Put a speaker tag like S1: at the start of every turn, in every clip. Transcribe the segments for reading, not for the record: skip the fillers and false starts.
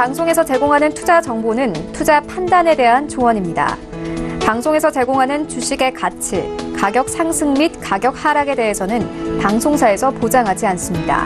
S1: 방송에서 제공하는 투자 정보는 투자 판단에 대한 조언입니다. 방송에서 제공하는 주식의 가치, 가격 상승 및 가격 하락에 대해서는 방송사에서 보장하지 않습니다.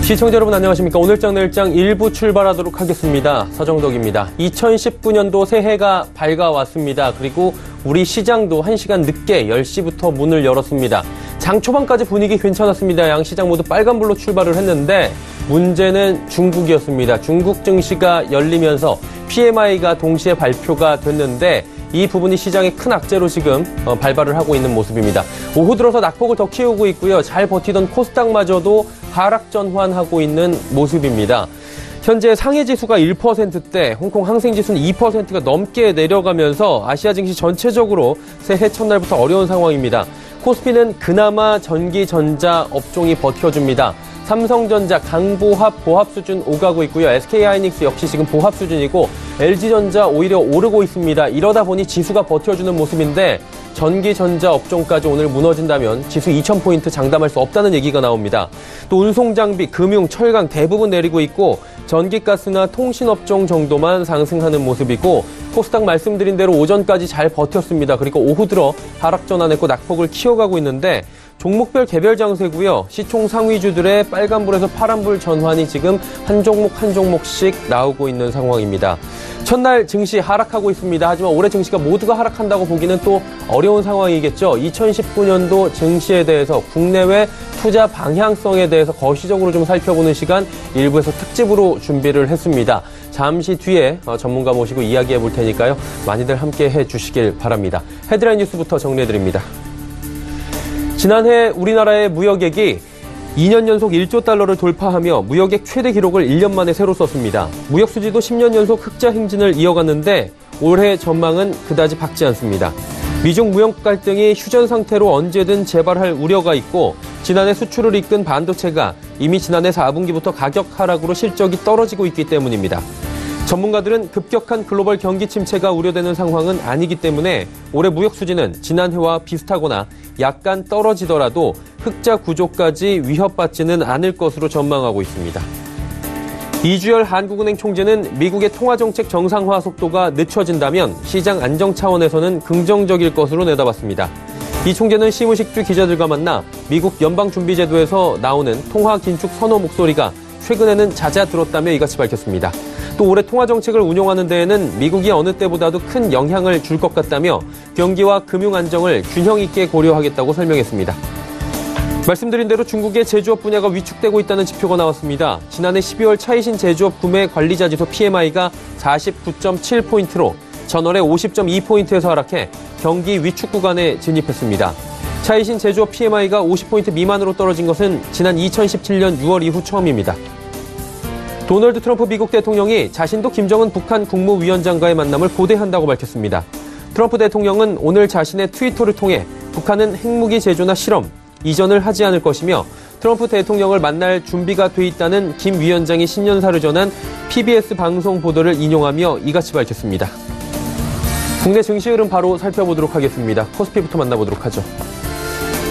S2: 시청자 여러분 안녕하십니까. 오늘장 내일장 1부 출발하도록 하겠습니다. 서정덕입니다. 2019년도 새해가 밝아왔습니다. 그리고 우리 시장도 1시간 늦게 10시부터 문을 열었습니다. 장 초반까지 분위기 괜찮았습니다. 양 시장 모두 빨간불로 출발을 했는데 문제는 중국이었습니다. 중국 증시가 열리면서 PMI가 동시에 발표가 됐는데 이 부분이 시장의 큰 악재로 지금 발발을 하고 있는 모습입니다. 오후 들어서 낙폭을 더 키우고 있고요. 잘 버티던 코스닥마저도 하락 전환하고 있는 모습입니다. 현재 상해 지수가 1%대, 홍콩 항생 지수는 2%가 넘게 내려가면서 아시아 증시 전체적으로 새해 첫날부터 어려운 상황입니다. 코스피는 그나마 전기, 전자 업종이 버텨줍니다. 삼성전자 강보합, 보합 수준 오가고 있고요. SK하이닉스 역시 지금 보합 수준이고 LG전자 오히려 오르고 있습니다. 이러다 보니 지수가 버텨주는 모습인데 전기, 전자 업종까지 오늘 무너진다면 지수 2000포인트 장담할 수 없다는 얘기가 나옵니다. 또 운송장비, 금융, 철강 대부분 내리고 있고 전기가스나 통신업종 정도만 상승하는 모습이고 코스닥 말씀드린 대로 오전까지 잘 버텼습니다. 그리고 오후 들어 하락 전환했고 낙폭을 키워가고 있는데 종목별 개별 장세고요. 시총 상위주들의 빨간불에서 파란불 전환이 지금 한 종목 한 종목씩 나오고 있는 상황입니다. 첫날 증시 하락하고 있습니다. 하지만 올해 증시가 모두가 하락한다고 보기는 또 어려운 상황이겠죠. 2019년도 증시에 대해서 국내외 투자 방향성에 대해서 거시적으로 좀 살펴보는 시간 일부에서 특집으로 준비를 했습니다. 잠시 뒤에 전문가 모시고 이야기해 볼 테니까요. 많이들 함께 해 주시길 바랍니다. 헤드라인 뉴스부터 정리해드립니다. 지난해 우리나라의 무역액이 2년 연속 1조 달러를 돌파하며 무역액 최대 기록을 1년 만에 새로 썼습니다. 무역 수지도 10년 연속 흑자 행진을 이어갔는데 올해 전망은 그다지 밝지 않습니다. 미중 무역 갈등이 휴전 상태로 언제든 재발할 우려가 있고 지난해 수출을 이끈 반도체가 이미 지난해 4분기부터 가격 하락으로 실적이 떨어지고 있기 때문입니다. 전문가들은 급격한 글로벌 경기 침체가 우려되는 상황은 아니기 때문에 올해 무역 수지는 지난해와 비슷하거나 약간 떨어지더라도 흑자 구조까지 위협받지는 않을 것으로 전망하고 있습니다. 이주열 한국은행 총재는 미국의 통화정책 정상화 속도가 늦춰진다면 시장 안정 차원에서는 긍정적일 것으로 내다봤습니다. 이 총재는 시무식주 기자들과 만나 미국 연방준비제도에서 나오는 통화 긴축 선호 목소리가 최근에는 잦아들었다며 이같이 밝혔습니다. 또 올해 통화정책을 운용하는 데에는 미국이 어느 때보다도 큰 영향을 줄 것 같다며 경기와 금융 안정을 균형 있게 고려하겠다고 설명했습니다. 말씀드린 대로 중국의 제조업 분야가 위축되고 있다는 지표가 나왔습니다. 지난해 12월 차이신 제조업 구매 관리자 지수 PMI가 49.7포인트로 전월에 50.2포인트에서 하락해 경기 위축 구간에 진입했습니다. 차이신 제조업 PMI가 50포인트 미만으로 떨어진 것은 지난 2017년 6월 이후 처음입니다. 도널드 트럼프 미국 대통령이 자신도 김정은 북한 국무위원장과의 만남을 고대한다고 밝혔습니다. 트럼프 대통령은 오늘 자신의 트위터를 통해 북한은 핵무기 제조나 실험, 이전을 하지 않을 것이며 트럼프 대통령을 만날 준비가 돼 있다는 김 위원장이 신년사를 전한 PBS 방송 보도를 인용하며 이같이 밝혔습니다. 국내 증시 흐름 바로 살펴보도록 하겠습니다. 코스피부터 만나보도록 하죠.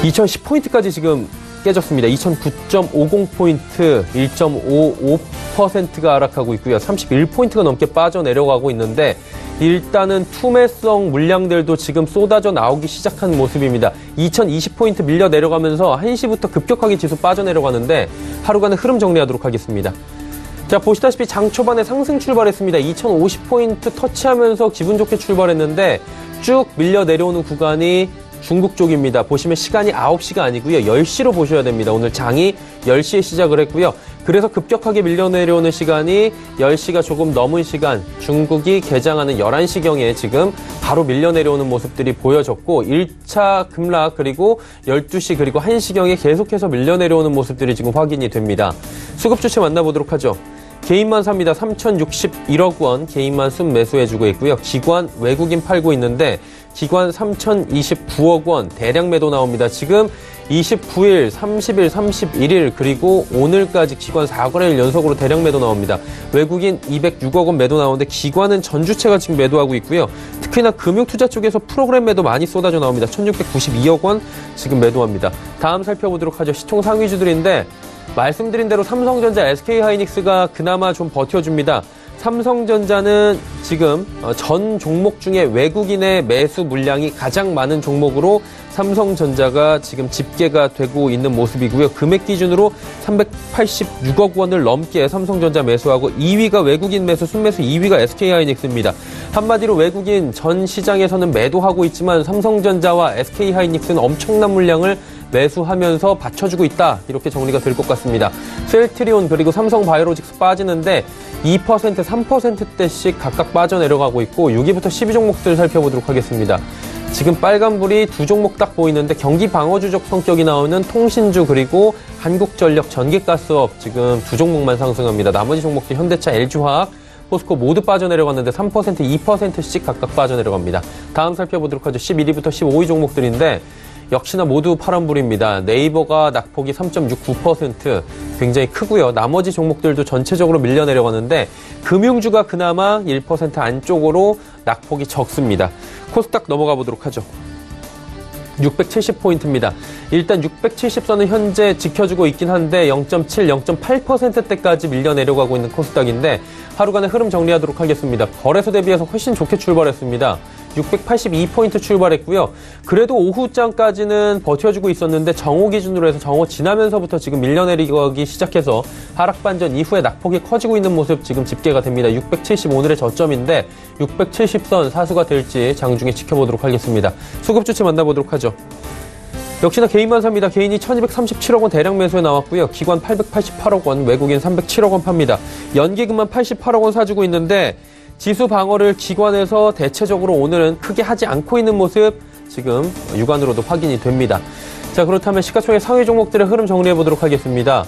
S2: 2010포인트까지 지금 깨졌습니다. 2009.50포인트 1.55%가 하락하고 있고요. 31포인트가 넘게 빠져내려가고 있는데 일단은 투매성 물량들도 지금 쏟아져 나오기 시작한 모습입니다. 2020포인트 밀려 내려가면서 1시부터 급격하게 지수 빠져내려가는데 하루간의 흐름 정리하도록 하겠습니다. 자, 보시다시피 장 초반에 상승 출발했습니다. 2050포인트 터치하면서 기분 좋게 출발했는데 쭉 밀려 내려오는 구간이 중국 쪽입니다. 보시면 시간이 9시가 아니고요. 10시로 보셔야 됩니다. 오늘 장이 10시에 시작을 했고요. 그래서 급격하게 밀려 내려오는 시간이 10시가 조금 넘은 시간, 중국이 개장하는 11시경에 지금 바로 밀려 내려오는 모습들이 보여졌고 1차 급락 그리고 12시 그리고 1시경에 계속해서 밀려 내려오는 모습들이 지금 확인이 됩니다. 수급 주체 만나보도록 하죠. 개인만 삽니다. 3,061억 원 개인만 순 매수해주고 있고요. 기관 외국인 팔고 있는데 기관 3,029억 원 대량 매도 나옵니다. 지금 29일, 30일, 31일 그리고 오늘까지 기관 4거래일 연속으로 대량 매도 나옵니다. 외국인 206억 원 매도 나오는데 기관은 전주체가 지금 매도하고 있고요. 특히나 금융투자 쪽에서 프로그램 매도 많이 쏟아져 나옵니다. 1,692억 원 지금 매도합니다. 다음 살펴보도록 하죠. 시총 상위주들인데 말씀드린 대로 삼성전자, SK하이닉스가 그나마 좀 버텨줍니다. 삼성전자는 지금 전 종목 중에 외국인의 매수 물량이 가장 많은 종목으로 삼성전자가 지금 집계가 되고 있는 모습이고요. 금액 기준으로 386억 원을 넘게 삼성전자 매수하고 2위가 외국인 매수, 순매수 2위가 SK하이닉스입니다. 한마디로 외국인 전 시장에서는 매도하고 있지만 삼성전자와 SK하이닉스는 엄청난 물량을 매수하면서 받쳐주고 있다. 이렇게 정리가 될 것 같습니다. 셀트리온 그리고 삼성바이오로직스 빠지는데 2%, 3%대씩 각각 빠져내려가고 있고 6위부터 12종목들 살펴보도록 하겠습니다. 지금 빨간불이 두 종목 딱 보이는데 경기 방어주적 성격이 나오는 통신주 그리고 한국전력, 전기가스업 지금 두 종목만 상승합니다. 나머지 종목들 현대차, LG화학, 포스코 모두 빠져내려갔는데 3%, 2%씩 각각 빠져내려갑니다. 다음 살펴보도록 하죠. 11위부터 15위 종목들인데 역시나 모두 파란불입니다. 네이버가 낙폭이 3.69% 굉장히 크고요. 나머지 종목들도 전체적으로 밀려내려가는데 금융주가 그나마 1% 안쪽으로 낙폭이 적습니다. 코스닥 넘어가 보도록 하죠. 670포인트입니다. 일단 670선은 현재 지켜주고 있긴 한데 0.7, 0.8%대까지 밀려내려가고 있는 코스닥인데 하루간의 흐름 정리하도록 하겠습니다. 거래소 대비해서 훨씬 좋게 출발했습니다. 682포인트 출발했고요. 그래도 오후장까지는 버텨주고 있었는데 정오 기준으로 해서 정오 지나면서부터 지금 밀려내리기 시작해서 하락 반전 이후에 낙폭이 커지고 있는 모습 지금 집계가 됩니다. 670 오늘의 저점인데 670선 사수가 될지 장중에 지켜보도록 하겠습니다. 수급 주체 만나보도록 하죠. 역시나 개인만 삽니다. 개인이 1237억 원 대량 매수에 나왔고요. 기관 888억 원, 외국인 307억 원 팝니다. 연기금만 88억 원 사주고 있는데 지수 방어를 기관에서 대체적으로 오늘은 크게 하지 않고 있는 모습 지금 육안으로도 확인이 됩니다. 자, 그렇다면 시가총액 상위 종목들의 흐름 정리해 보도록 하겠습니다.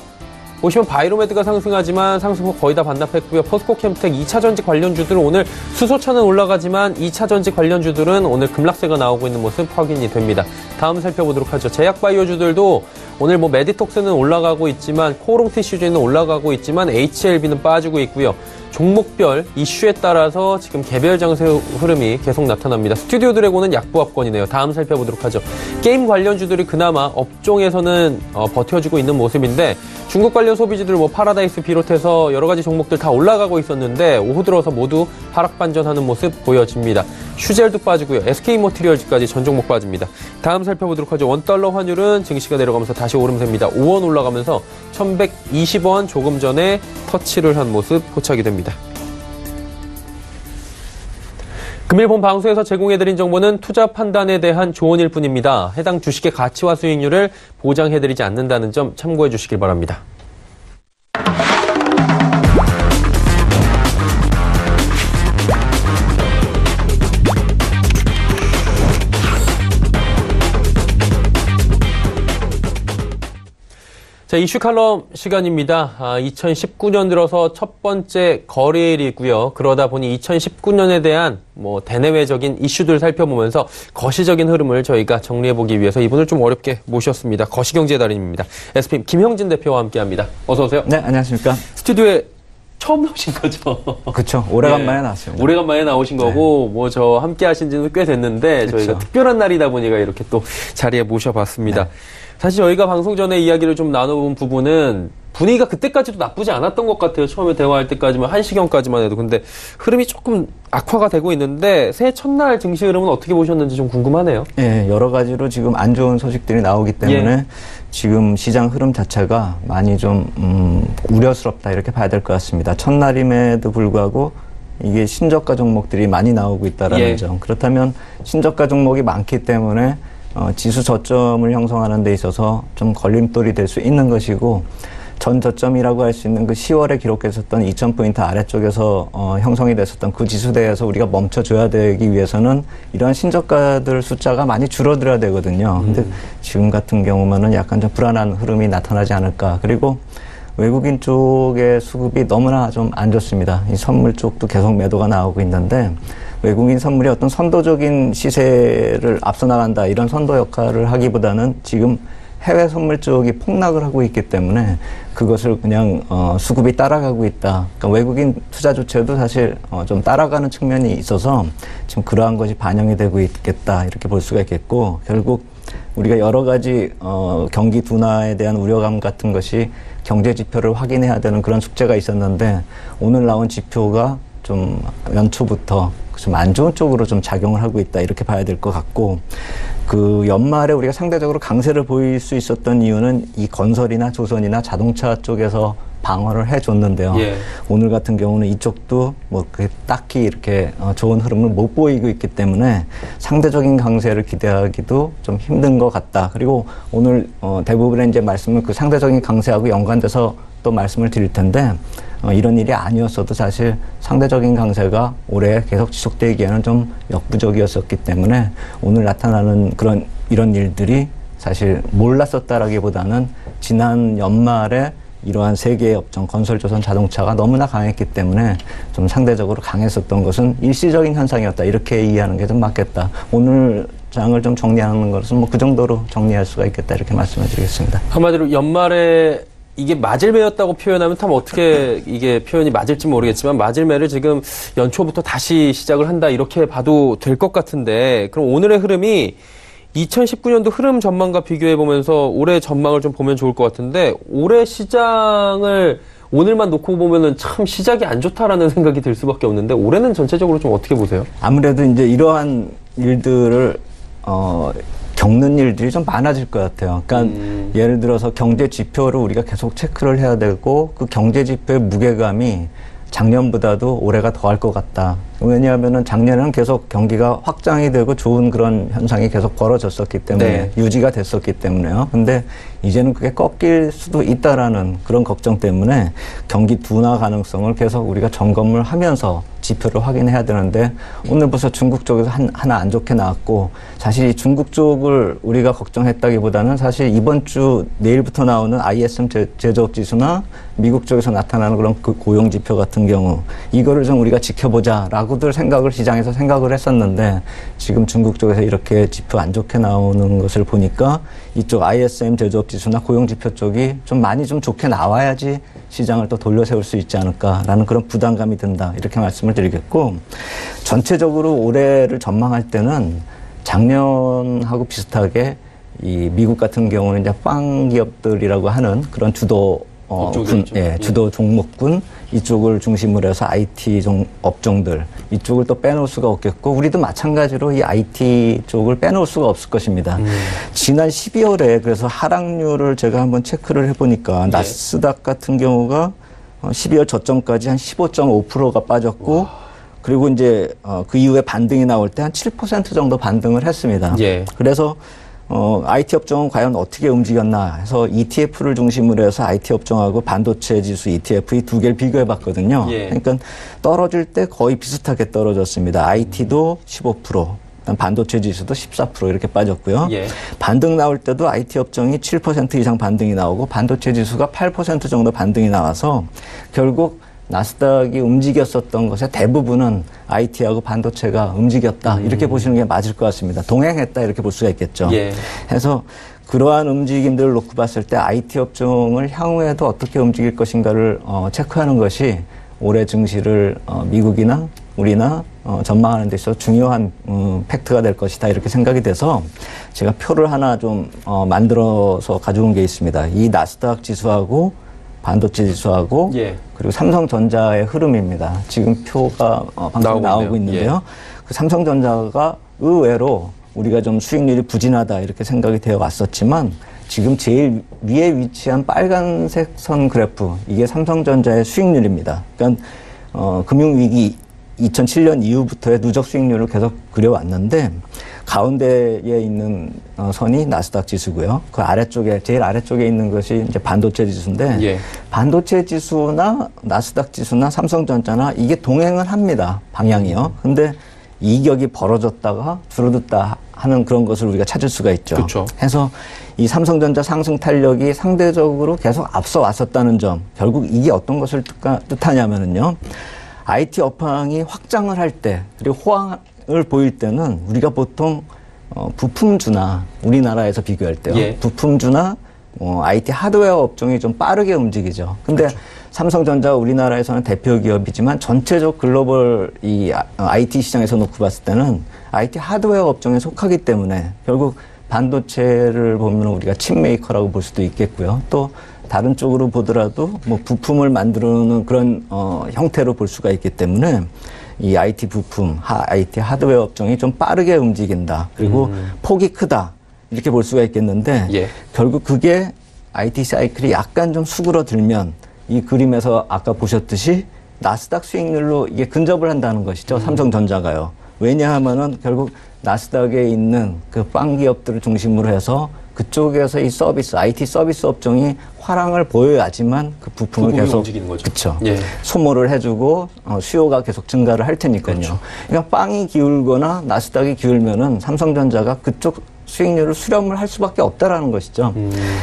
S2: 보시면 바이로메드가 상승하지만 상승폭 거의 다 반납했고요. 포스코캠텍 2차전지 관련주들은 오늘 수소차는 올라가지만 2차전지 관련주들은 오늘 급락세가 나오고 있는 모습 확인이 됩니다. 다음 살펴보도록 하죠. 제약바이오주들도 오늘 메디톡스는 올라가고 있지만 코오롱티슈즈는 올라가고 있지만 HLB는 빠지고 있고요. 종목별 이슈에 따라서 지금 개별 장세 흐름이 계속 나타납니다. 스튜디오 드래곤은 약보합권이네요. 다음 살펴보도록 하죠. 게임 관련주들이 그나마 업종에서는 버텨주고 있는 모습인데 중국 관련 소비주들 파라다이스 비롯해서 여러 가지 종목들 다 올라가고 있었는데 오후 들어서 모두 하락 반전하는 모습 보여집니다. 슈젤도 빠지고요. SK모티리얼즈까지 전 종목 빠집니다. 다음 살펴보도록 하죠. 원달러 환율은 증시가 내려가면서 다시 오름세입니다. 5원 올라가면서 1120원 조금 전에 터치를 한 모습 포착이 됩니다. 금일 본 방송에서 제공해드린 정보는 투자 판단에 대한 조언일 뿐입니다. 해당 주식의 가치와 수익률을 보장해드리지 않는다는 점 참고해 주시길 바랍니다. 자, 이슈 칼럼 시간입니다. 2019년 들어서 첫 번째 거래일이고요. 그러다 보니 2019년에 대한 대내외적인 이슈들 살펴보면서 거시적인 흐름을 저희가 정리해보기 위해서 이분을 좀 어렵게 모셨습니다. 거시경제 달인입니다. SPM 김형진 대표와 함께합니다. 어서 오세요.
S3: 네, 안녕하십니까.
S2: 스튜디오에 처음 나오신 거죠?
S3: 그렇죠. 오래간만에 나왔습니다.
S2: 오래간만에 나오신 거고, 저 함께 하신 지는 꽤 됐는데,
S3: 그쵸.
S2: 저희가 특별한 날이다 보니까 이렇게 또 자리에 모셔봤습니다.
S3: 네.
S2: 사실 저희가 방송 전에 이야기를 좀 나눠본 부분은 분위기가 그때까지도 나쁘지 않았던 것 같아요. 처음에 대화할 때까지만, 1시경까지만 해도. 근데 흐름이 조금 악화가 되고 있는데, 새해 첫날 증시 흐름은 어떻게 보셨는지 좀 궁금하네요.
S3: 예, 여러 가지로 지금 안 좋은 소식들이 나오기 때문에 지금 시장 흐름 자체가 많이 좀 우려스럽다 이렇게 봐야 될 것 같습니다. 첫날임에도 불구하고 이게 신저가 종목들이 많이 나오고 있다라는 점. 그렇다면 신저가 종목이 많기 때문에 지수 저점을 형성하는 데 있어서 좀 걸림돌이 될 수 있는 것이고 전 저점이라고 할 수 있는 그 10월에 기록했었던 2000포인트 아래쪽에서 형성이 됐었던 그 지수대에서 우리가 멈춰줘야 되기 위해서는 이러한 신저가들 숫자가 많이 줄어들어야 되거든요. 근데 지금 같은 경우만은 약간 좀 불안한 흐름이 나타나지 않을까. 그리고 외국인 쪽의 수급이 너무나 좀 안 좋습니다. 이 선물 쪽도 계속 매도가 나오고 있는데 외국인 선물이 어떤 선도적인 시세를 앞서 나간다 이런 선도 역할을 하기보다는 지금 해외 선물 쪽이 폭락을 하고 있기 때문에 그것을 그냥 수급이 따라가고 있다. 그러니까 외국인 투자 조치도 사실 좀 따라가는 측면이 있어서 지금 그러한 것이 반영이 되고 있겠다 이렇게 볼 수가 있겠고 결국 우리가 여러 가지 경기 둔화에 대한 우려감 같은 것이 경제 지표를 확인해야 되는 그런 숙제가 있었는데 오늘 나온 지표가 좀 연초부터 좀 안 좋은 쪽으로 좀 작용을 하고 있다 이렇게 봐야 될 것 같고 그 연말에 우리가 상대적으로 강세를 보일 수 있었던 이유는 이 건설이나 조선이나 자동차 쪽에서 방어를 해줬는데요.
S2: 예.
S3: 오늘 같은 경우는 이쪽도 뭐 딱히 이렇게 좋은 흐름을 못 보이고 있기 때문에 상대적인 강세를 기대하기도 좀 힘든 것 같다. 그리고 오늘 대부분의 이제 말씀은 그 상대적인 강세하고 연관돼서 또 말씀을 드릴 텐데 이런 일이 아니었어도 사실 상대적인 강세가 올해 계속 지속되기에는 좀 역부족이었었기 때문에 오늘 나타나는 이런 일들이 사실 몰랐었다라기보다는 지난 연말에 이러한 세 개의 업종, 건설조선, 자동차가 너무나 강했기 때문에 좀 상대적으로 강했었던 것은 일시적인 현상이었다. 이렇게 이해하는 게 좀 맞겠다. 오늘 장을 좀 정리하는 것은 뭐 그 정도로 정리할 수가 있겠다. 이렇게 말씀을 드리겠습니다.
S2: 한마디로 연말에 이게 맞을매였다고 표현하면 참 어떻게 이게 표현이 맞을지 모르겠지만 맞을매를 지금 연초부터 다시 시작을 한다 이렇게 봐도 될 것 같은데 그럼 오늘의 흐름이 2019년도 흐름 전망과 비교해보면서 올해 전망을 좀 보면 좋을 것 같은데 올해 시장을 오늘만 놓고 보면은 참 시작이 안 좋다라는 생각이 들 수밖에 없는데 올해는 전체적으로 좀 어떻게 보세요?
S3: 아무래도 이제 이러한 일들을 겪는 일들이 좀 많아질 것 같아요. 그러니까 예를 들어서 경제 지표를 우리가 계속 체크를 해야 되고 그 경제 지표의 무게감이 작년보다도 올해가 더할 것 같다. 왜냐하면은 작년에는 계속 경기가 확장이 되고 좋은 그런 현상이 계속 벌어졌었기 때문에 유지가 됐었기 때문에요. 근데 이제는 그게 꺾일 수도 있다라는 그런 걱정 때문에 경기 둔화 가능성을 계속 우리가 점검을 하면서 지표를 확인해야 되는데 오늘 벌써 중국 쪽에서 하나 안 좋게 나왔고 사실 이 중국 쪽을 우리가 걱정했다기보다는 사실 이번 주 내일부터 나오는 ISM 제조업 지수나 미국 쪽에서 나타나는 그런 그 고용 지표 같은 경우 이거를 좀 우리가 지켜보자라고들 시장에서 생각을 했었는데 지금 중국 쪽에서 이렇게 지표 안 좋게 나오는 것을 보니까 이쪽 ISM 제조업 지수나 고용 지표 쪽이 좀 많이 좀 좋게 나와야지 시장을 또 돌려세울 수 있지 않을까라는 그런 부담감이 든다. 이렇게 말씀을 드리겠고 전체적으로 올해를 전망할 때는 작년하고 비슷하게 이 미국 같은 경우는 이제 빵 기업들이라고 하는 그런 주도 주도 종목군 이쪽을 중심으로 해서 IT 업종들 이쪽을 또 빼놓을 수가 없겠고 우리도 마찬가지로 이 IT 쪽을 빼놓을 수가 없을 것입니다. 지난 12월에 그래서 하락률을 제가 한번 체크를 해보니까 나스닥 같은 경우가 12월 저점까지 한 15.5%가 빠졌고 그리고 이제 그 이후에 반등이 나올 때 한 7% 정도 반등을 했습니다. 그래서 IT 업종은 과연 어떻게 움직였나 해서 ETF를 중심으로 해서 IT 업종하고 반도체 지수 ETF 이 두 개를 비교해 봤거든요. 그러니까 떨어질 때 거의 비슷하게 떨어졌습니다. IT도 15%, 반도체 지수도 14% 이렇게 빠졌고요. 반등 나올 때도 IT 업종이 7% 이상 반등이 나오고 반도체 지수가 8% 정도 반등이 나와서 결국 나스닥이 움직였었던 것의 대부분은 IT하고 반도체가 움직였다. 이렇게 보시는 게 맞을 것 같습니다. 동행했다. 이렇게 볼 수가 있겠죠. 그래서 그러한 움직임들을 놓고 봤을 때 IT 업종을 향후에도 어떻게 움직일 것인가를 체크하는 것이 올해 증시를 미국이나 우리나 전망하는 데 있어서 중요한 팩트가 될 것이다. 이렇게 생각이 돼서 제가 표를 하나 좀 만들어서 가져온 게 있습니다. 이 나스닥 지수하고 반도체 지수하고 그리고 삼성전자의 흐름입니다. 지금 표가 방송에 나오고 있는데요. 그 삼성전자가 의외로 우리가 좀 수익률이 부진하다 이렇게 생각이 되어 왔었지만 지금 제일 위에 위치한 빨간색 선 그래프 이게 삼성전자의 수익률입니다. 그러니까 금융위기 2007년 이후부터의 누적 수익률을 계속 그려왔는데 가운데에 있는 선이 나스닥 지수고요. 그 아래쪽에 제일 아래쪽에 있는 것이 이제 반도체 지수인데 반도체 지수나 나스닥 지수나 삼성전자나 이게 동행을 합니다. 방향이요. 근데 이격이 벌어졌다가 줄어들다 하는 그런 것을 우리가 찾을 수가 있죠. 그래서 이 삼성전자 상승 탄력이 상대적으로 계속 앞서 왔었다는 점. 결국 이게 어떤 것을 뜻하냐면은요. IT 업황이 확장을 할 때 그리고 호황을 보일 때는 우리가 보통 부품주나 우리나라에서 비교할 때요. 부품주나 IT 하드웨어 업종이 좀 빠르게 움직이죠. 근데 삼성전자 우리나라에서는 대표 기업이지만 전체적 글로벌 이 IT 시장에서 놓고 봤을 때는 IT 하드웨어 업종에 속하기 때문에 결국 반도체를 보면 우리가 칩 메이커라고 볼 수도 있겠고요. 또 다른 쪽으로 보더라도 뭐 부품을 만드는 그런 형태로 볼 수가 있기 때문에 이 IT 부품, IT 하드웨어 업종이 좀 빠르게 움직인다. 그리고 폭이 크다. 이렇게 볼 수가 있겠는데
S2: 예.
S3: 결국 그게 IT 사이클이 약간 좀 수그러들면 이 그림에서 아까 보셨듯이 나스닥 수익률로 이게 근접을 한다는 것이죠. 삼성전자가요. 왜냐하면은 결국 나스닥에 있는 그 빵 기업들을 중심으로 해서 그쪽에서 이 서비스, IT 서비스 업종이 화랑을 보여야지만 그 부품을 계속
S2: 움직이는 거죠.
S3: 그렇죠.
S2: 예.
S3: 소모를 해주고 수요가 계속 증가를 할 테니까요.
S2: 그렇죠.
S3: 그러니까 빵이 기울거나 나스닥이 기울면은 삼성전자가 그쪽 수익률을 수렴을 할 수밖에 없다라는 것이죠.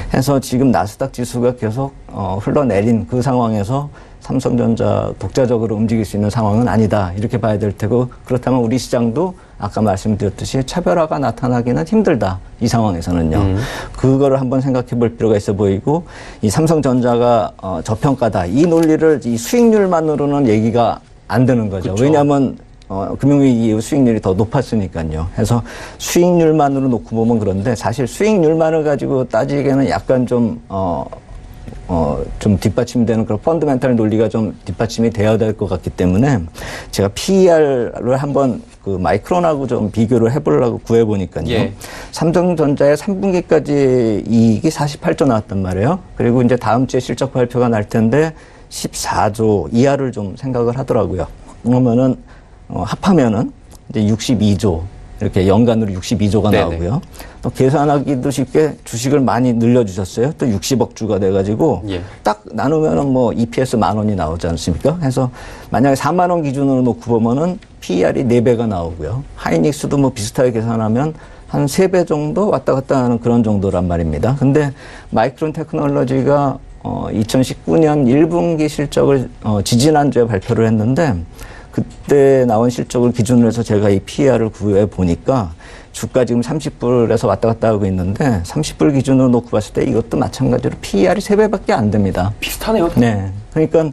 S3: 그래서 지금 나스닥 지수가 계속 흘러내린 그 상황에서 삼성전자 독자적으로 움직일 수 있는 상황은 아니다. 이렇게 봐야 될 테고 그렇다면 우리 시장도 아까 말씀드렸듯이 차별화가 나타나기는 힘들다. 이 상황에서는요. 그거를 한번 생각해 볼 필요가 있어 보이고 이 삼성전자가 저평가다. 이 논리를 이 수익률만으로는 얘기가 안 되는 거죠.
S2: 그쵸.
S3: 왜냐하면 금융위기 이후 수익률이 더 높았으니까요. 그래서 수익률만으로 놓고 보면 그런데 사실 수익률만을 가지고 따지기에는 약간 좀 뒷받침되는 그런 펀더멘탈 논리가 좀 뒷받침이 되어야 될 것 같기 때문에 제가 PER을 한번 그 마이크론하고 좀 비교를 해보려고 구해보니까요.
S2: 예.
S3: 삼성전자의 3분기까지 이익이 48조 나왔단 말이에요. 그리고 이제 다음 주에 실적 발표가 날 텐데 14조 이하를 좀 생각을 하더라고요. 그러면은 합하면은 이제 62조 이렇게 연간으로 62조가
S2: 네네.
S3: 나오고요. 또 계산하기도 쉽게 주식을 많이 늘려주셨어요. 또 60억 주가 돼가지고
S2: 예.
S3: 딱 나누면은 뭐 EPS 10,000원이 나오지 않습니까? 그래서 만약에 4만 원 기준으로 놓고 보면은 PER이 4배가 나오고요. 하이닉스도 뭐 비슷하게 계산하면 한 3배 정도 왔다 갔다 하는 그런 정도란 말입니다. 근데 마이크론 테크놀로지가 2019년 1분기 실적을 지지난주에 발표를 했는데 그때 나온 실적을 기준으로 해서 제가 이 PER을 구해 보니까 주가 지금 30불에서 왔다 갔다 하고 있는데 30불 기준으로 놓고 봤을 때 이것도 마찬가지로 PER이 3배밖에 안 됩니다.
S2: 비슷하네요.
S3: 네. 그러니까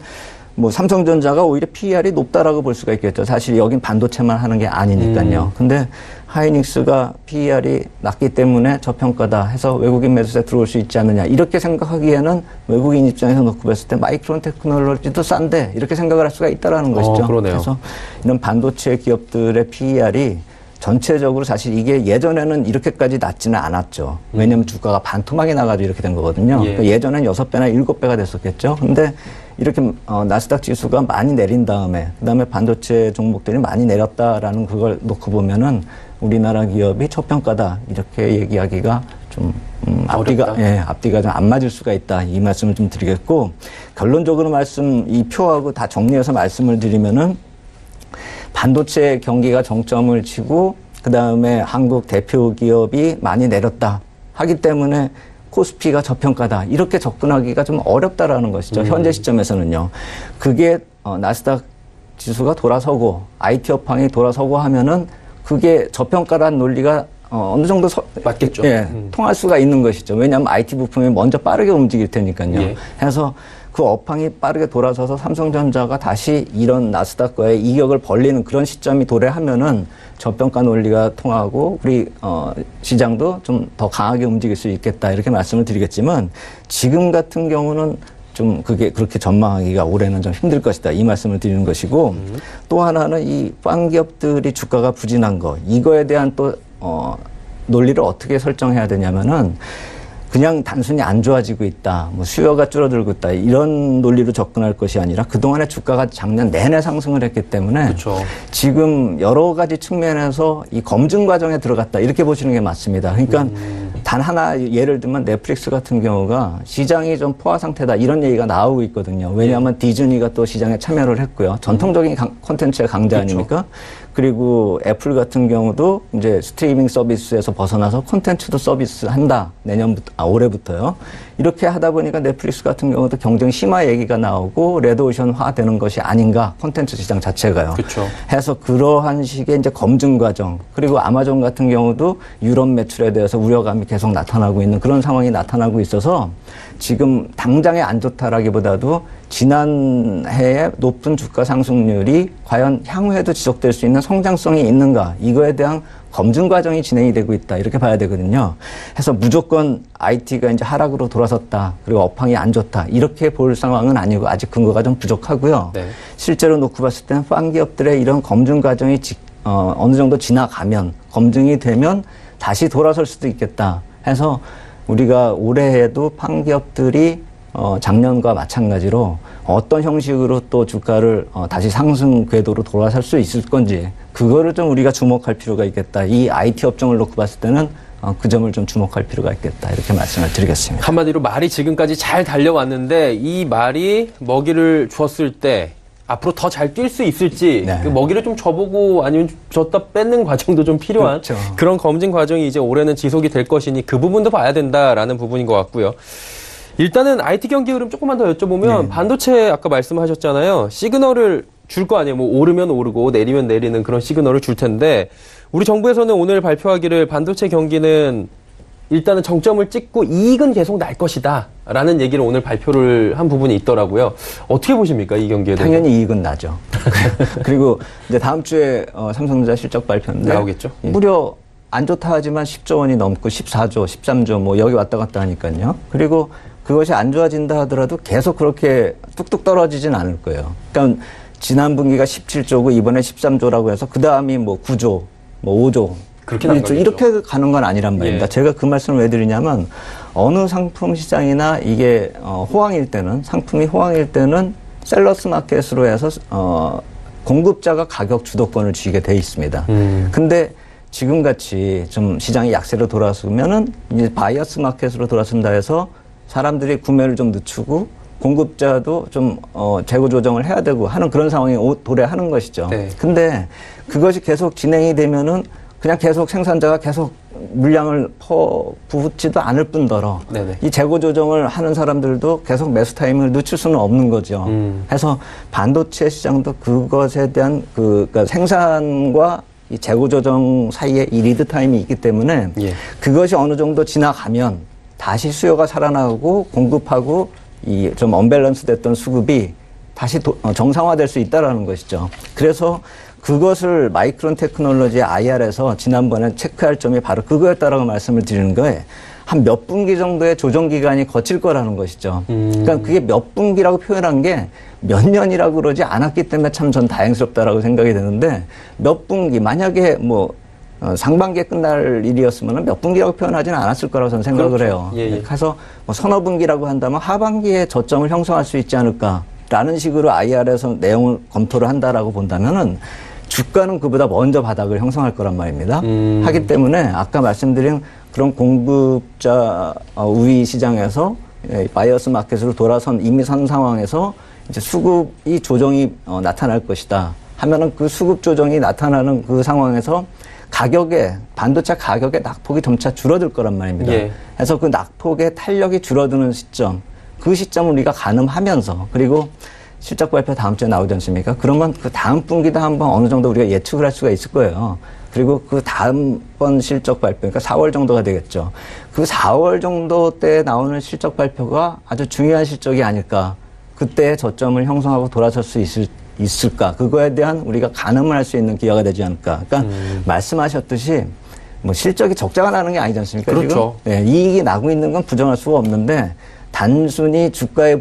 S3: 뭐 삼성전자가 오히려 PER이 높다라고 볼 수가 있겠죠. 사실 여긴 반도체만 하는 게 아니니까요. 근데 하이닉스가 PER이 낮기 때문에 저평가다 해서 외국인 매수세 들어올 수 있지 않느냐. 이렇게 생각하기에는 외국인 입장에서 놓고 봤을 때 마이크론 테크놀로지도 싼데 이렇게 생각을 할 수가 있다라는 것이죠.
S2: 그러네요.
S3: 그래서 이런 반도체 기업들의 PER이 전체적으로 사실 이게 예전에는 이렇게까지 낮지는 않았죠. 왜냐하면 주가가 반토막이 나가지고 이렇게 된 거거든요.
S2: 예.
S3: 그러니까 예전엔 6배나 7배가 됐었겠죠. 근데 이렇게 나스닥 지수가 많이 내린 다음에 그다음에 반도체 종목들이 많이 내렸다라는 그걸 놓고 보면은 우리나라 기업이 저평가다 이렇게 얘기하기가 좀 앞뒤가 좀 안 맞을 수가 있다 이 말씀을 좀 드리겠고 결론적으로 이 표하고 다 정리해서 말씀을 드리면은 반도체 경기가 정점을 치고 그다음에 한국 대표 기업이 많이 내렸다 하기 때문에 코스피가 저평가다 이렇게 접근하기가 좀 어렵다라는 것이죠. 현재 시점에서는요. 그게 나스닥 지수가 돌아서고 IT 업황이 돌아서고 하면은 그게 저평가라는 논리가 어느 정도
S2: 맞겠죠.
S3: 예, 통할 수가 있는 것이죠. 왜냐하면 IT 부품이 먼저 빠르게 움직일 테니까요.
S2: 예.
S3: 그래서 그 업황이 빠르게 돌아서서 삼성전자가 다시 이런 나스닥과의 이격을 벌리는 그런 시점이 도래하면은 저평가 논리가 통하고 우리 시장도 좀 더 강하게 움직일 수 있겠다 이렇게 말씀을 드리겠지만 지금 같은 경우는 좀 그게 그렇게 전망하기가 올해는 좀 힘들 것이다 이 말씀을 드리는 것이고 또 하나는 이 빵 기업들이 주가가 부진한 거 이거에 대한 또 논리를 어떻게 설정해야 되냐면은 그냥 단순히 안 좋아지고 있다, 뭐 수요가 줄어들고 있다 이런 논리로 접근할 것이 아니라 그동안에 주가가 작년 내내 상승을 했기 때문에
S2: 그렇죠.
S3: 지금 여러 가지 측면에서 이 검증 과정에 들어갔다 이렇게 보시는 게 맞습니다. 그러니까 단 하나 예를 들면 넷플릭스 같은 경우가 시장이 좀 포화 상태다 이런 얘기가 나오고 있거든요. 왜냐하면 디즈니가 또 시장에 참여를 했고요. 전통적인 콘텐츠의 강자
S2: 그렇죠.
S3: 아닙니까? 그리고 애플 같은 경우도 이제 스트리밍 서비스에서 벗어나서 콘텐츠도 서비스 한다. 올해부터요. 이렇게 하다 보니까 넷플릭스 같은 경우도 경쟁 심화 얘기가 나오고 레드오션화 되는 것이 아닌가. 콘텐츠 시장 자체가요.
S2: 그렇죠.
S3: 해서 그러한 식의 이제 검증 과정. 그리고 아마존 같은 경우도 유럽 매출에 대해서 우려감이 계속 나타나고 있는 그런 상황이 나타나고 있어서 지금 당장에 안 좋다라기보다도 지난해에 높은 주가 상승률이 과연 향후에도 지속될 수 있는 성장성이 있는가 이거에 대한 검증 과정이 진행이 되고 있다 이렇게 봐야 되거든요. 해서 무조건 IT가 이제 하락으로 돌아섰다 그리고 업황이 안 좋다 이렇게 볼 상황은 아니고 아직 근거가 좀 부족하고요. 네. 실제로 놓고 봤을 때는 빵 기업들의 이런 검증 과정이 어느 정도 지나가면 검증이 되면 다시 돌아설 수도 있겠다 해서 우리가 올해에도 빵 기업들이 작년과 마찬가지로 어떤 형식으로 또 주가를 다시 상승 궤도로 돌아설 수 있을 건지 그거를 좀 우리가 주목할 필요가 있겠다. 이 IT 업종을 놓고 봤을 때는 그 점을 좀 주목할 필요가 있겠다. 이렇게 말씀을 드리겠습니다.
S2: 한마디로 말이 지금까지 잘 달려왔는데 이 말이 먹이를 주었을 때 앞으로 더 잘 뛸 수 있을지 네. 그 먹이를 좀 줘보고 아니면 줬다 뺏는 과정도 좀 필요한
S3: 그렇죠.
S2: 그런 검증 과정이 이제 올해는 지속이 될 것이니 그 부분도 봐야 된다라는 부분인 것 같고요. 일단은 IT 경기 흐름 조금만 더 여쭤보면 네. 반도체 아까 말씀하셨잖아요. 시그널을 줄 거 아니에요. 뭐 오르면 오르고 내리면 내리는 그런 시그널을 줄 텐데 우리 정부에서는 오늘 발표하기를 반도체 경기는 일단은 정점을 찍고 이익은 계속 날 것이다 라는 얘기를 오늘 발표를 한 부분이 있더라고요. 어떻게 보십니까? 이 경기에 대해서?
S3: 당연히 이익은 나죠. 그리고 이제 다음 주에 삼성전자 실적 발표인데
S2: 나오겠죠.
S3: 무려 안 좋다 하지만 10조 원이 넘고 14조, 13조 뭐 여기 왔다 갔다 하니까요. 그리고 그것이 안 좋아진다 하더라도 계속 그렇게 뚝뚝 떨어지진 않을 거예요. 그러니까 지난 분기가 17조고 이번에 13조라고 해서 그 다음이 뭐 9조, 뭐 5조,
S2: 그렇게
S3: 1조 이렇게 가는 건 아니란 말입니다. 예. 제가 그 말씀을 왜 드리냐면 어느 상품 시장이나 이게 호황일 때는 상품이 호황일 때는 셀러스 마켓으로 해서 공급자가 가격 주도권을 쥐게 돼 있습니다. 근데 지금같이 좀 시장이 약세로 돌아서면은 이제 바이어스 마켓으로 돌아선다 해서 사람들이 구매를 좀 늦추고 공급자도 좀 재고 조정을 해야 되고 하는 그런 상황이 도래하는 것이죠. 네. 근데 그것이 계속 진행이 되면은 그냥 계속 생산자가 계속 물량을 부붙지도 않을 뿐더러 네네. 이 재고 조정을 하는 사람들도 계속 매수 타이밍을 늦출 수는 없는 거죠. 해서 반도체 시장도 그것에 대한 그러니까 생산과 이 재고 조정 사이에 이 리드 타임이 있기 때문에 예. 그것이 어느 정도 지나가면 다시 수요가 살아나고 공급하고 이 좀 언밸런스 됐던 수급이 다시 정상화될 수 있다라는 것이죠. 그래서 그것을 마이크론 테크놀로지 IR에서 지난번에 체크할 점이 바로 그거였다라고 말씀을 드리는 거에 한 몇 분기 정도의 조정 기간이 거칠 거라는 것이죠. 그러니까 그게 몇 분기라고 표현한 게 몇 년이라고 그러지 않았기 때문에 참 전 다행스럽다라고 생각이 되는데 몇 분기 만약에 뭐 상반기에 끝날 일이었으면 몇 분기라고 표현하지는 않았을 거라고 저는 생각을 그렇죠. 해요. 예, 예. 그래서 뭐 서너 분기라고 한다면 하반기에 저점을 형성할 수 있지 않을까라는 식으로 IR에서 내용을 검토를 한다라고 본다면은 주가는 그보다 먼저 바닥을 형성할 거란 말입니다. 하기 때문에 아까 말씀드린 그런 공급자 우위 시장에서 바이어스 마켓으로 돌아선 이미 선 상황에서 이제 수급이 조정이 나타날 것이다 하면은 그 수급 조정이 나타나는 그 상황에서 반도체 가격의 낙폭이 점차 줄어들 거란 말입니다. 예. 그래서 그 낙폭의 탄력이 줄어드는 시점, 그 시점을 우리가 가늠하면서 그리고 실적 발표 다음 주에 나오지 않습니까? 그러면 그 다음 분기도 한번 어느 정도 우리가 예측을 할 수가 있을 거예요. 그리고 그 다음번 실적 발표, 그러니까 4월 정도가 되겠죠. 그 4월 정도 때 나오는 실적 발표가 아주 중요한 실적이 아닐까. 그때 저점을 형성하고 돌아설 수 있을까? 그거에 대한 우리가 가늠을 할 수 있는 기회가 되지 않을까. 그러니까 말씀하셨듯이 뭐 실적이 적자가 나는 게 아니지 않습니까?
S2: 그렇죠.
S3: 지금? 네, 이익이 나고 있는 건 부정할 수가 없는데 단순히 주가에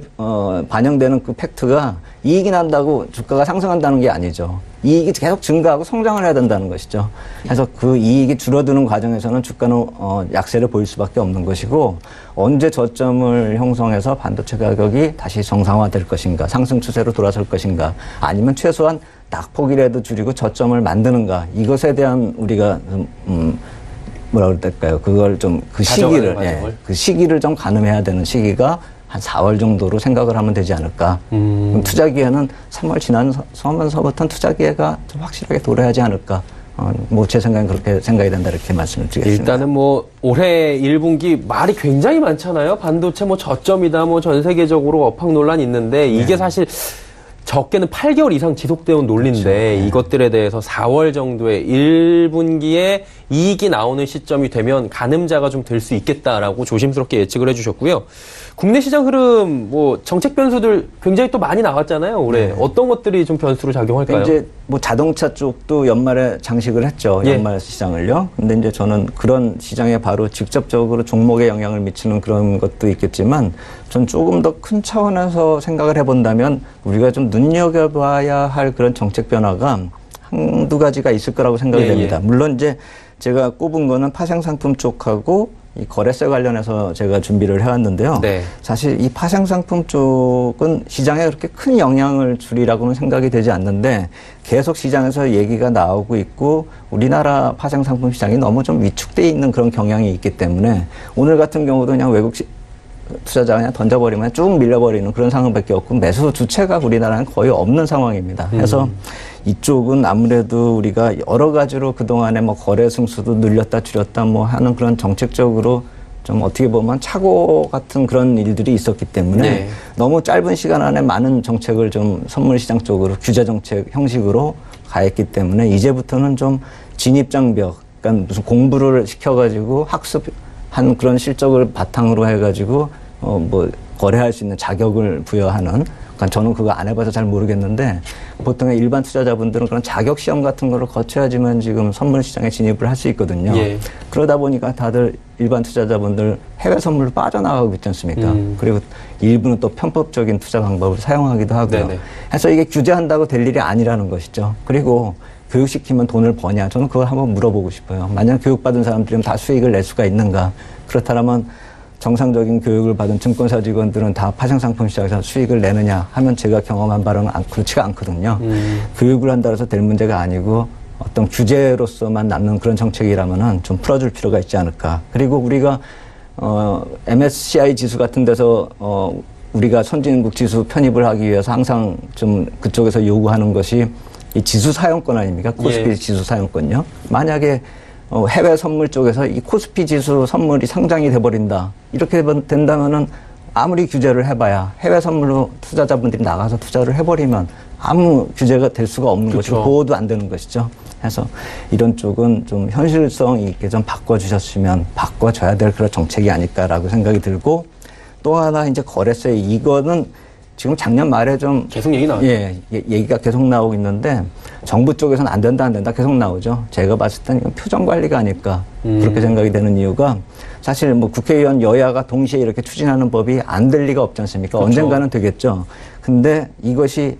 S3: 반영되는 그 팩트가 이익이 난다고 주가가 상승한다는 게 아니죠. 이익이 계속 증가하고 성장을 해야 된다는 것이죠. 그래서 그 이익이 줄어드는 과정에서는 주가는 약세를 보일 수밖에 없는 것이고 언제 저점을 형성해서 반도체 가격이 다시 정상화될 것인가, 상승 추세로 돌아설 것인가, 아니면 최소한 낙폭이라도 줄이고 저점을 만드는가, 이것에 대한 우리가 뭐라 그럴까요? 그걸 좀 그 시기를 좀 가늠해야 되는 시기가 한 4월 정도로 생각을 하면 되지 않을까. 그럼 투자 기회는 3월 지나서부터는 투자 기회가 좀 확실하게 도래하지 않을까. 뭐 제 생각엔 그렇게 생각이 된다 이렇게 말씀을 드리겠습니다.
S2: 일단은 뭐 올해 1분기 말이 굉장히 많잖아요. 반도체 뭐 저점이다 뭐 전 세계적으로 업황 논란이 있는데 이게 네. 사실 적게는 8개월 이상 지속되어 논리인데
S3: 그렇죠. 네.
S2: 이것들에 대해서 4월 정도에 1분기에 이익이 나오는 시점이 되면 가늠자가 좀 될 수 있겠다라고 조심스럽게 예측을 해주셨고요. 국내 시장 흐름, 뭐 정책 변수들 굉장히 또 많이 나왔잖아요. 올해
S3: 네.
S2: 어떤 것들이 좀 변수로 작용할까요?
S3: 이제 뭐 자동차 쪽도 연말에 장식을 했죠.
S2: 예.
S3: 연말 시장을요. 근데 이제 저는 그런 시장에 바로 직접적으로 종목에 영향을 미치는 그런 것도 있겠지만 전 조금 더 큰 차원에서 생각을 해본다면 우리가 좀 눈여겨봐야 할 그런 정책 변화가 한두 가지가 있을 거라고 생각이
S2: 예,
S3: 됩니다.
S2: 예.
S3: 물론 이제 제가 꼽은 거는 파생상품 쪽하고 이 거래세 관련해서 제가 준비를 해왔는데요.
S2: 네.
S3: 사실 이 파생상품 쪽은 시장에 그렇게 큰 영향을 주리라고는 생각이 되지 않는데 계속 시장에서 얘기가 나오고 있고 우리나라 파생상품 시장이 너무 좀 위축돼 있는 그런 경향이 있기 때문에 오늘 같은 경우도 그냥 외국 투자자가 그냥 던져버리면 쭉 밀려버리는 그런 상황밖에 없고 매수 주체가 우리나라는 거의 없는 상황입니다. 그래서 이쪽은 아무래도 우리가 여러 가지로 그동안에 뭐 거래 승수도 늘렸다 줄였다 뭐 하는 그런 정책적으로 좀 어떻게 보면 착오 같은 그런 일들이 있었기 때문에
S2: 네.
S3: 너무 짧은 시간 안에 많은 정책을 좀 선물 시장 쪽으로 규제 정책 형식으로 가했기 때문에 이제부터는 좀 진입장벽, 그러니까 무슨 공부를 시켜가지고 학습한 그런 실적을 바탕으로 해가지고 뭐 거래할 수 있는 자격을 부여하는. 그러니까 저는 그거 안 해봐서 잘 모르겠는데 보통의 일반 투자자분들은 그런 자격 시험 같은 거를 거쳐야지만 지금 선물 시장에 진입을 할 수 있거든요.
S2: 예.
S3: 그러다 보니까 다들 일반 투자자분들 해외 선물로 빠져나가고 있지 않습니까? 그리고 일부는 또 편법적인 투자 방법을 사용하기도 하고요.
S2: 네네.
S3: 그래서 이게 규제한다고 될 일이 아니라는 것이죠. 그리고 교육시키면 돈을 버냐? 저는 그걸 한번 물어보고 싶어요. 만약 교육받은 사람들이면 다 수익을 낼 수가 있는가? 그렇다면 정상적인 교육을 받은 증권사 직원들은 다 파생상품 시장에서 수익을 내느냐 하면 제가 경험한 바로는 그렇지가 않거든요. 교육을 한다고 해서 될 문제가 아니고 어떤 규제로서만 남는 그런 정책이라면은 좀 풀어줄 필요가 있지 않을까. 그리고 우리가 MSCI 지수 같은 데서 우리가 선진국 지수 편입을 하기 위해서 항상 좀 그쪽에서 요구하는 것이 이 지수 사용권 아닙니까? 코스피
S2: 예.
S3: 지수 사용권요. 만약에 해외 선물 쪽에서 이 코스피 지수 선물이 상장이 돼버린다. 이렇게 된다면은 아무리 규제를 해봐야 해외 선물로 투자자분들이 나가서 투자를 해버리면 아무 규제가 될 수가 없는
S2: 그렇죠.
S3: 것이고 보호도 안 되는 것이죠. 그래서 이런 쪽은 좀 현실성 있게 좀 바꿔주셨으면 바꿔줘야 될 그런 정책이 아닐까라고 생각이 들고 또 하나 이제 거래세 이거는 지금 작년 말에 좀
S2: 계속 얘기 나왔죠.
S3: 얘기가 계속 나오고 있는데 정부 쪽에서는 안 된다 계속 나오죠. 제가 봤을 때는 이건 표정 관리가 아닐까 그렇게 생각이 되는 이유가 사실 뭐 국회의원 여야가 동시에 이렇게 추진하는 법이 안 될 리가 없지 않습니까?
S2: 그렇죠.
S3: 언젠가는 되겠죠. 근데 이것이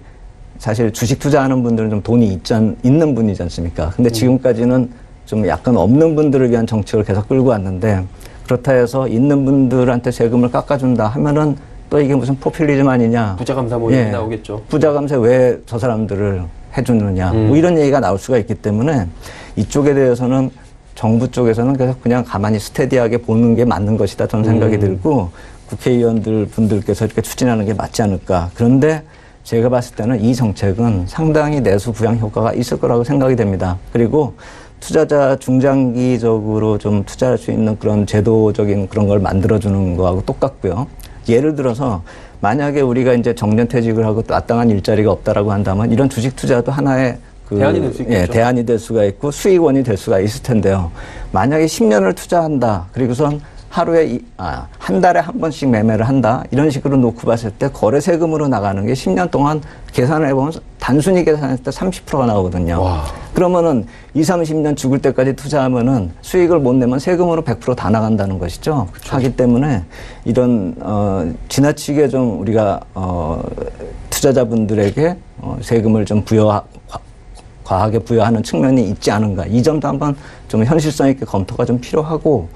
S3: 사실 주식 투자하는 분들은 좀 돈이 있는 분이지 않습니까? 근데 지금까지는 좀 약간 없는 분들을 위한 정책을 계속 끌고 왔는데 그렇다 해서 있는 분들한테 세금을 깎아준다 하면은 또 이게 무슨 포퓰리즘 아니냐.
S2: 부자감사 뭐 얘기 나오겠죠.
S3: 부자감사 왜 저 사람들을 해주느냐. 뭐 이런 얘기가 나올 수가 있기 때문에 이쪽에 대해서는 정부 쪽에서는 계속 그냥 가만히 스테디하게 보는 게 맞는 것이다. 저는 생각이 들고 국회의원들 분들께서 이렇게 추진하는 게 맞지 않을까. 그런데 제가 봤을 때는 이 정책은 상당히 내수 부양 효과가 있을 거라고 생각이 됩니다. 그리고 투자자 중장기적으로 좀 투자할 수 있는 그런 제도적인 그런 걸 만들어주는 거하고 똑같고요. 예를 들어서 만약에 우리가 이제 정년퇴직을 하고 또 마땅한 일자리가 없다라고 한다면 이런 주식 투자도 하나의
S2: 대안이 될 수 있겠죠.
S3: 대안이 될 수가 있고 수익원이 될 수가 있을 텐데요. 만약에 10년을 투자한다. 그리고선 하루에 한 달에 한 번씩 매매를 한다. 이런 식으로 놓고 봤을 때 거래 세금으로 나가는 게 10년 동안 계산을 해보면 단순히 계산했을 때 30%가 나오거든요.
S2: 와.
S3: 그러면은 20, 30년 죽을 때까지 투자하면은 수익을 못 내면 세금으로 100% 다 나간다는 것이죠. 그렇죠. 하기 때문에 이런 지나치게 좀 우리가 투자자분들에게 세금을 좀 과하게 부여하는 측면이 있지 않은가. 이 점도 한번 좀 현실성 있게 검토가 좀 필요하고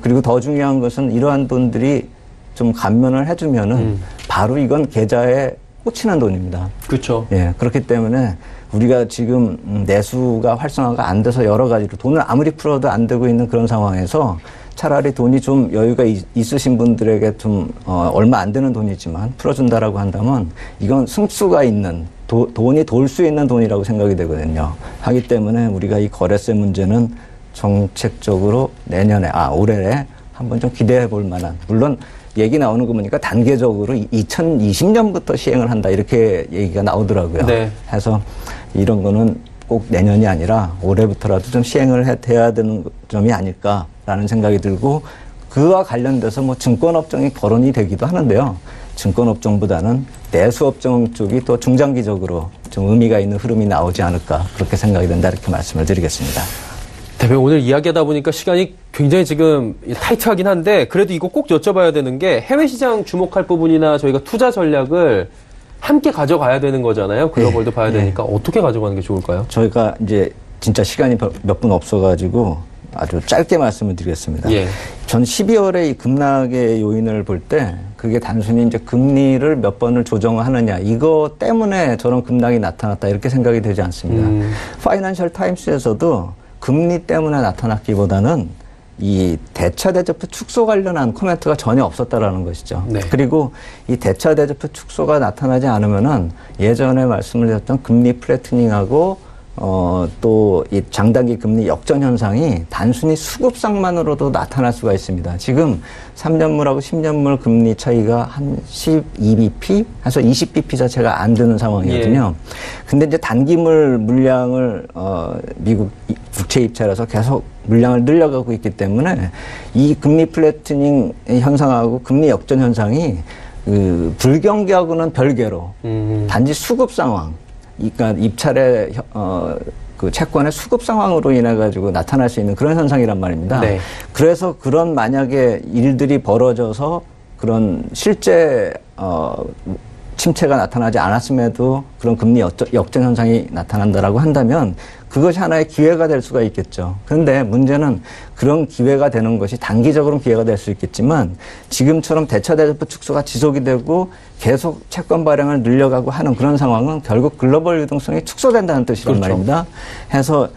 S3: 그리고 더 중요한 것은 이러한 분들이 좀 감면을 해주면은 바로 이건 계좌에 꽂히는 돈입니다.
S2: 그렇죠.
S3: 예, 그렇기 때문에 우리가 지금 내수가 활성화가 안 돼서 여러 가지로 돈을 아무리 풀어도 안 되고 있는 그런 상황에서 차라리 돈이 좀 여유가 있으신 분들에게 좀 얼마 안 되는 돈이지만 풀어준다라고 한다면 이건 승수가 있는 돈이 돌 수 있는 돈이라고 생각이 되거든요. 하기 때문에 우리가 이 거래세 문제는 정책적으로 올해에 한번 좀 기대해 볼 만한 물론 얘기 나오는 거 보니까 단계적으로 2020년부터 시행을 한다 이렇게 얘기가 나오더라고요.
S2: 네.
S3: 해서 이런 거는 꼭 내년이 아니라 올해부터라도 좀 시행을 돼야 되는 점이 아닐까라는 생각이 들고 그와 관련돼서 뭐 증권업종이 거론이 되기도 하는데요. 증권업종보다는 내수업종 쪽이 또 중장기적으로 좀 의미가 있는 흐름이 나오지 않을까 그렇게 생각이 된다 이렇게 말씀을 드리겠습니다.
S2: 대표님 오늘 이야기하다 보니까 시간이 굉장히 지금 타이트하긴 한데 그래도 이거 꼭 여쭤봐야 되는 게 해외 시장 주목할 부분이나 저희가 투자 전략을 함께 가져가야 되는 거잖아요. 글로벌도 봐야 되니까 어떻게 가져가는 게 좋을까요?
S3: 저희가 이제 진짜 시간이 몇 분 없어가지고 아주 짧게 말씀을 드리겠습니다.
S2: 예.
S3: 전 12월에 이 급락의 요인을 볼 때 그게 단순히 이제 금리를 몇 번을 조정하느냐 이거 때문에 저런 급락이 나타났다 이렇게 생각이 되지 않습니다. 파이낸셜 타임스에서도 금리 때문에 나타났기보다는 이 대차 대조표 축소 관련한 코멘트가 전혀 없었다라는 것이죠.
S2: 네.
S3: 그리고 이 대차 대조표 축소가 나타나지 않으면은 예전에 말씀을 드렸던 금리 플래트닝하고 또 이 장단기 금리 역전 현상이 단순히 수급상만으로도 나타날 수가 있습니다. 지금 3년물하고 10년물 금리 차이가 한 12bp, 해서 20bp 자체가 안 드는 상황이거든요. 근데 이제 단기물 물량을 미국 국채 입찰에서 계속 물량을 늘려가고 있기 때문에 이 금리 플래트닝 현상하고 금리 역전 현상이 그 불경기하고는 별개로 단지 수급 상황, 그러니까 입찰의 그 채권의 수급 상황으로 인해 가지고 나타날 수 있는 그런 현상이란 말입니다.
S2: 네.
S3: 그래서 그런 만약에 일들이 벌어져서 그런 실제 침체가 나타나지 않았음에도 그런 금리 역전 현상이 나타난다라고 한다면 그것이 하나의 기회가 될 수가 있겠죠. 그런데 문제는 그런 기회가 되는 것이 단기적으로는 기회가 될 수 있겠지만 지금처럼 대차 대조표 축소가 지속이 되고 계속 채권 발행을 늘려가고 하는 그런 상황은 결국 글로벌 유동성이 축소된다는 뜻이란
S2: 그렇죠.
S3: 말입니다. 해서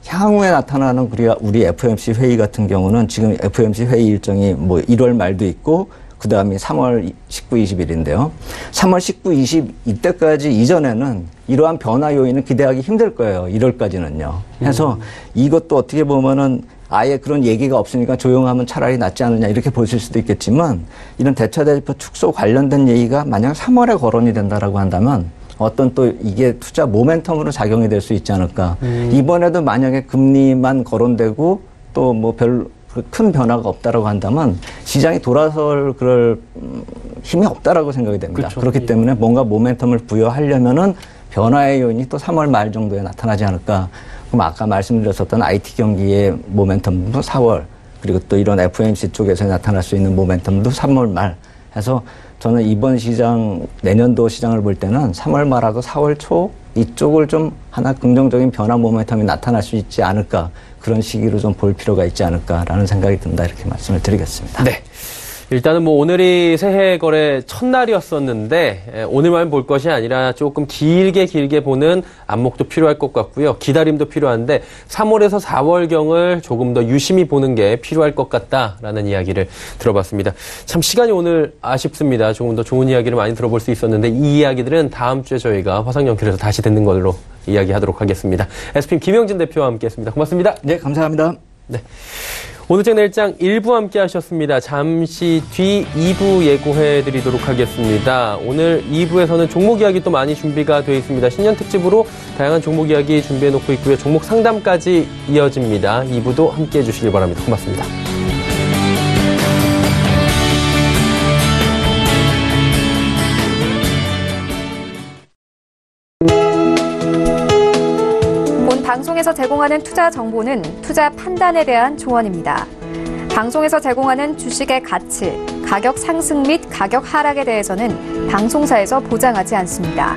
S3: 향후에 나타나는 우리 FOMC 회의 같은 경우는 지금 FOMC 회의 일정이 뭐 1월 말도 있고 그 다음이 3월 19, 20일인데요. 3월 19, 20 이때까지 이전에는 이러한 변화 요인을 기대하기 힘들 거예요. 1월까지는요. 그래서 이것도 어떻게 보면은 아예 그런 얘기가 없으니까 조용하면 차라리 낫지 않느냐 이렇게 보실 수도 있겠지만 이런 대차 대조표 축소 관련된 얘기가 만약 3월에 거론이 된다라고 한다면 어떤 또 이게 투자 모멘텀으로 작용이 될 수 있지 않을까. 이번에도 만약에 금리만 거론되고 또 뭐 큰 변화가 없다라고 한다면 시장이 돌아설 그럴 힘이 없다라고 생각이 됩니다.
S2: 그렇죠.
S3: 그렇기 때문에 뭔가 모멘텀을 부여하려면은 변화의 요인이 또 3월 말 정도에 나타나지 않을까. 그럼 아까 말씀드렸었던 IT 경기의 모멘텀도 4월 그리고 또 이런 FOMC 쪽에서 나타날 수 있는 모멘텀도 3월 말 해서 저는 이번 시장 내년도 시장을 볼 때는 3월 말하고 4월 초 이쪽을 좀 하나 긍정적인 변화 모멘텀이 나타날 수 있지 않을까 그런 시기로 좀 볼 필요가 있지 않을까라는 생각이 든다 이렇게 말씀을 드리겠습니다.
S2: 네. 일단은 뭐 오늘이 새해 거래 첫날이었었는데 오늘만 볼 것이 아니라 조금 길게 보는 안목도 필요할 것 같고요. 기다림도 필요한데 3월에서 4월경을 조금 더 유심히 보는 게 필요할 것 같다라는 이야기를 들어봤습니다. 참 시간이 오늘 아쉽습니다. 조금 더 좋은 이야기를 많이 들어볼 수 있었는데 이 이야기들은 다음 주에 저희가 화상 연결해서 다시 듣는 걸로 이야기하도록 하겠습니다. SPM 김영진 대표와 함께했습니다. 고맙습니다.
S3: 네, 감사합니다.
S2: 네. 오늘장 내일장 1부 함께 하셨습니다. 잠시 뒤 2부 예고해 드리도록 하겠습니다. 오늘 2부에서는 종목 이야기 또 많이 준비가 되어 있습니다. 신년 특집으로 다양한 종목 이야기 준비해 놓고 있고요. 종목 상담까지 이어집니다. 2부도 함께 해 주시길 바랍니다. 고맙습니다.
S1: 방송에서 제공하는 투자 정보는 투자 판단에 대한 조언입니다. 방송에서 제공하는 주식의 가치, 가격 상승 및 가격 하락에 대해서는 방송사에서 보장하지 않습니다.